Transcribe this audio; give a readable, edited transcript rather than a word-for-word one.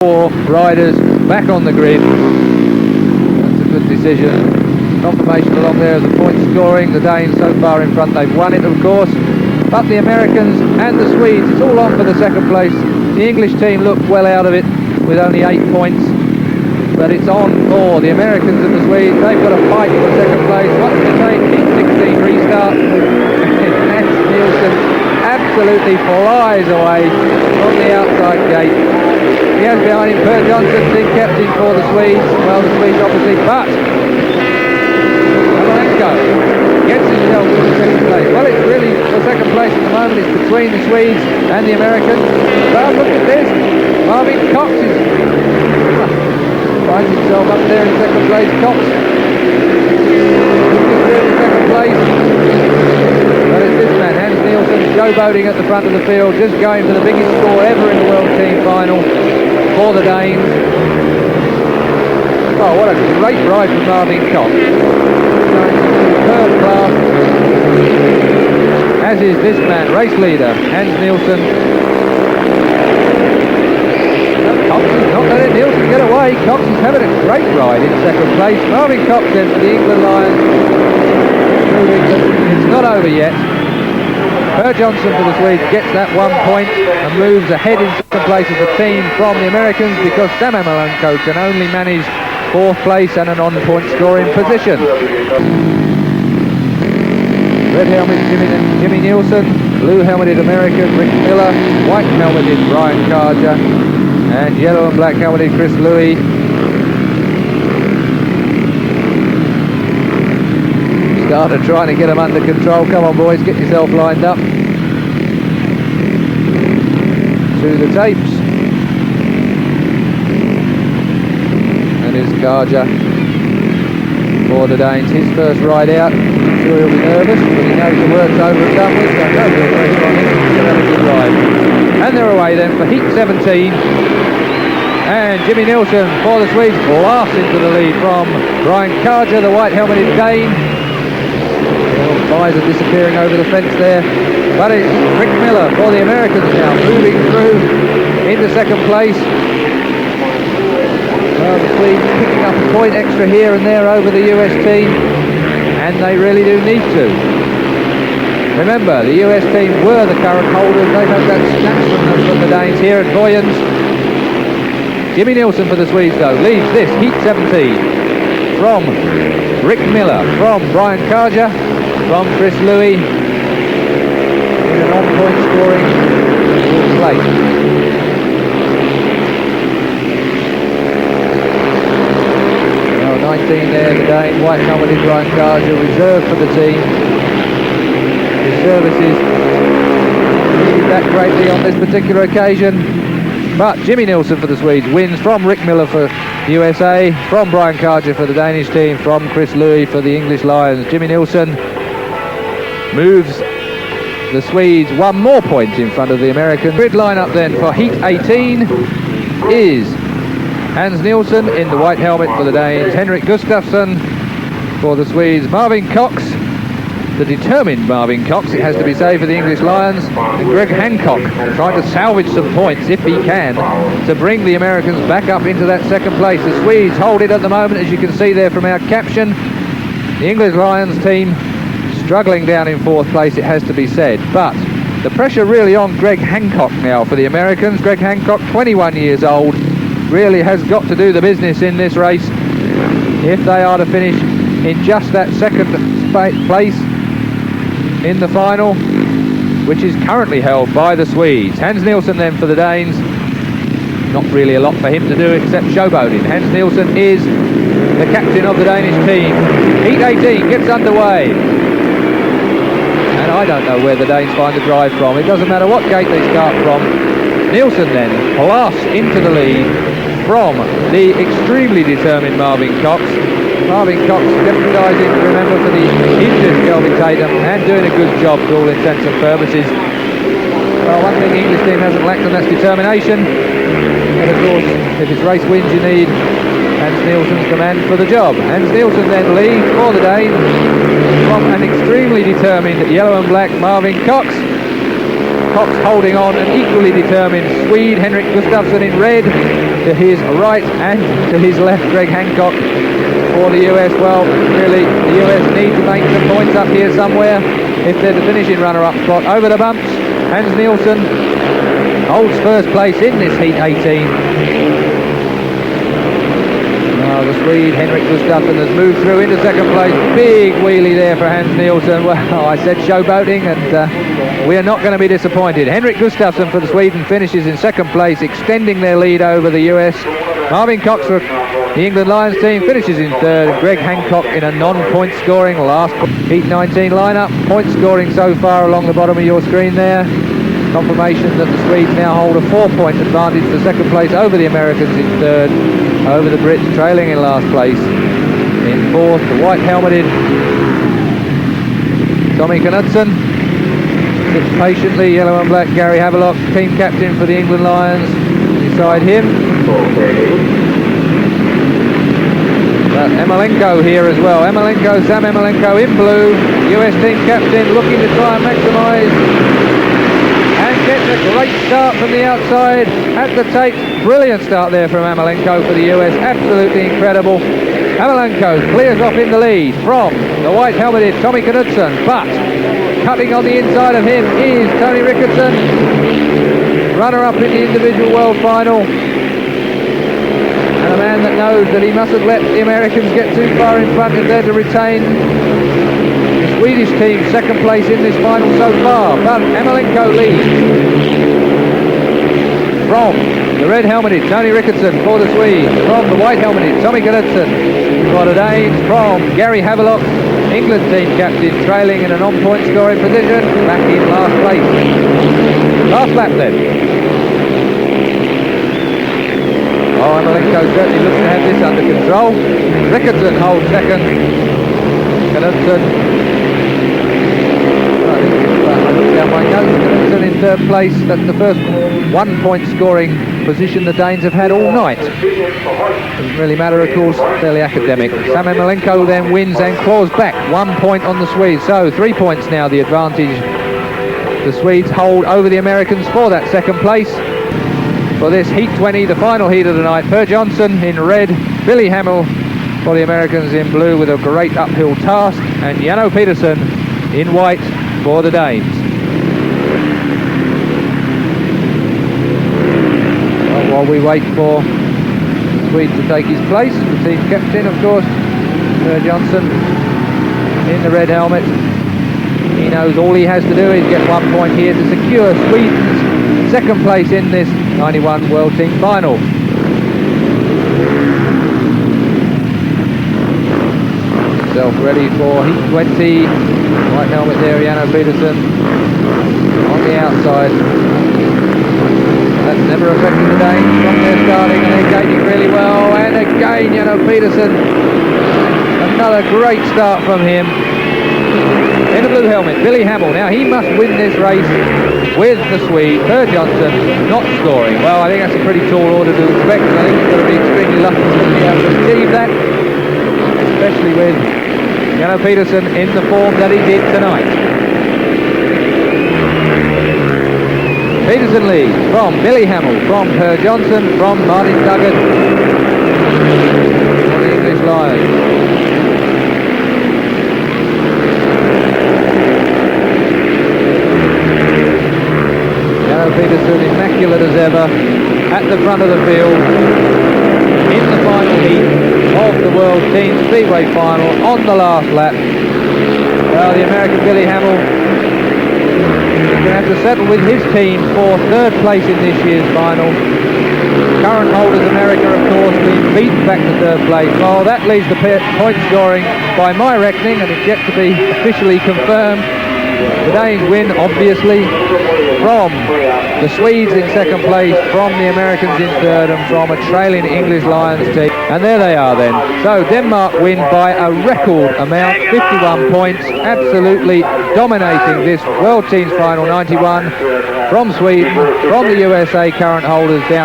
4 riders back on the grid. That's a good decision. Confirmation along there of the point scoring. The Danes so far in front, they've won it of course, but the Americans and the Swedes, it's all on for the second place. The English team look well out of it with only 8 points, but it's on for the Americans and the Swedes. They've got a fight for second place. What's the take? Heat 16 restart. Hans Nielsen absolutely flies away from the outside gate. He has behind him Vojens, team captain for the Swedes. Well, the Swedes obviously, but Malenko gets himself to the second place. Well, it's really the second place at the moment. It's between the Swedes and the Americans. But look at this. Marvin Cox finds himself up there in second place. Cox in second place. But it's this man, Hans Nielsen, showboating at the front of the field, just going for the biggest score ever in the World Team Final for the Danes. Oh, what a great ride from Marvin Cox. Third class, as is this man, race leader, Hans Nielsen. Cox is not letting Nielsen get away. Cox is having a great ride in second place. Marvin Cox then for the England Lions. It's not over yet. Vojens for the Swedes gets that 1 point and moves ahead in second place as a team from the Americans, because Malenko can only manage 4th place and an on-point scoring position. Red helmet Jimmy Nielsen, blue helmeted American Rick Miller, white helmeted Brian Carger, and yellow and black helmeted Chris Louis. Starter trying to get them under control. Come on boys, get yourself lined up. To the tapes. And here's Carger for the Danes. His first ride out. I'm sure he'll be nervous, but he knows the work's over and done with, so no real pressure on him. He's going to have a good ride. And they're away then for heat 17. And Jimmy Nielsen for the Swedes blasts into the lead from Brian Carger, the white helmeted Dane. Visor disappearing over the fence there, but it's Rick Miller for the Americans now, moving through into second place. Well, the Swedes picking up a point extra here and there over the US team, and they really do need to. Remember, the US team were the current holders. They've had that snatch from the Danes here at Vojens. Jimmy Nielsen for the Swedes though leads this heat 17 from Rick Miller, from Brian Carger, from Chris Louis in an on-point scoring slate. Now 19 there, the Dane, white helmeted Brian Carger, reserved for the team. His services needed that greatly on this particular occasion. But Jimmy Nielsen for the Swedes wins from Rick Miller for the USA, from Brian Carger for the Danish team, from Chris Louis for the English Lions. Jimmy Nielsen moves the Swedes 1 more point in front of the Americans. Grid lineup then for heat 18 is Hans Nielsen in the white helmet for the Danes, Henrik Gustafsson for the Swedes, Marvin Cox, the determined Marvin Cox, it has to be said, for the English Lions, and Greg Hancock trying to salvage some points if he can to bring the Americans back up into that second place. The Swedes hold it at the moment, as you can see there from our caption. The English Lions team struggling down in 4th place, it has to be said, but the pressure really on Greg Hancock now for the Americans. Greg Hancock, 21 years old, really has got to do the business in this race if they are to finish in just that second place in the final, which is currently held by the Swedes. Hans Nielsen then for the Danes. Not really a lot for him to do except showboating. Hans Nielsen is the captain of the Danish team. Heat 18 gets underway. And I don't know where the Danes find the drive from. It doesn't matter what gate they start from. Nielsen then blasts into the lead from the extremely determined Marvin Cox. Marvin Cox deputising, remember, for the injured Kelvin Tatum, and doing a good job for all intents and purposes. Well, one thing the English team hasn't lacked, and that's determination. And of course, if it's race wins you need, Hans Nielsen's the man for the job. Hans Nielsen then leads for the Danes from an extremely determined yellow and black Marvin Cox. Cox holding on, and equally determined Swede Henrik Gustafsson in red, to his right and to his left Greg Hancock for the US. Well, really, the US need to make some points up here somewhere if they're the finishing runner-up spot. Over the bumps, Hans Nielsen holds first place in this Heat 18. The Swede Henrik Gustafsson has moved through into second place. Big wheelie there for Hans Nielsen. Well, I said showboating, and we are not going to be disappointed. Henrik Gustafsson for the Sweden finishes in second place, extending their lead over the US. Marvin Cox for the England Lions team finishes in third. Greg Hancock in a non-point scoring last Heat 19 lineup. Point scoring so far along the bottom of your screen there. Confirmation that the Swedes now hold a 4-point advantage for second place over the Americans in third, over the Brits trailing in last place. In fourth, the white-helmeted Tommy Knudsen sits patiently, yellow and black Gary Havelock, team captain for the England Lions, beside him. But Emalenko here as well. Sam Emalenko in blue, US team captain, looking to try and maximise. Gets a great start from the outside at the tape. Brilliant start there from Emalenko for the US. Absolutely incredible. Emalenko clears off in the lead from the white-helmeted Tommy Knudsen, but cutting on the inside of him is Tony Ricketson, runner-up in the individual world final. And a man that knows that he mustn't let the Americans get too far in front if they're to retain the Swedish team second place in this final so far. But Emalenko leads from the red-helmeted Tony Ricketson for the Swedes, from the white-helmeted Tommy Knudsen for the Danes, from Gary Havelock, England team captain, trailing in a non-point scoring position, back in last place. Last lap then. Oh, Emalenko certainly looks to have this under control. Ricketson holds second. Knudsen, I look down my notes, Knudsen in third place. That's the first 1-point scoring position the Danes have had all night. Doesn't really matter, of course, fairly academic. Sam Emalenko then wins and claws back 1 point on the Swedes. So 3 points now the advantage the Swedes hold over the Americans for that second place. For this Heat 20, the final heat of the night, Per Johnson in red, Billy Hamill for the Americans in blue with a great uphill task, and Jano Petersen in white for the Danes. Well, while we wait for the Swede to take his place, the team captain, of course, Per Johnson in the red helmet. He knows all he has to do is get 1 point here to secure Sweden's second place in this 91 World Team Final. Himself ready for Heat 20. White helmet there, Jano Petersen on the outside. That's never affected the Danes from their starting, and they're gaining really well. And again, Jano Petersen. Another great start from him. In the blue helmet, Billy Hamill. Now he must win this race with the Swede. Per Johnson not scoring. Well, I think that's a pretty tall order to expect, and I think he's got to be extremely lucky to be able to achieve that, especially with Jano Petersen in the form that he did tonight. Petersen leads from Billy Hamill, from Per Johnson, from Martin Duggan for the English Lions. Petersen, immaculate as ever, at the front of the field, in the final heat of the World Team Speedway Final, on the last lap. Well, the American Billy Hamill is going to have to settle with his team for third place in this year's final. Current holders America, of course, being beaten back to third place. Well, that leaves the point scoring by my reckoning, and it's yet to be officially confirmed. The Danes win, obviously, from the Swedes in second place, from the Americans in third, and from a trailing English Lions team. And there they are then. So Denmark win by a record amount, 51 points, absolutely dominating this World Teams Final 91 from Sweden, from the USA current holders down.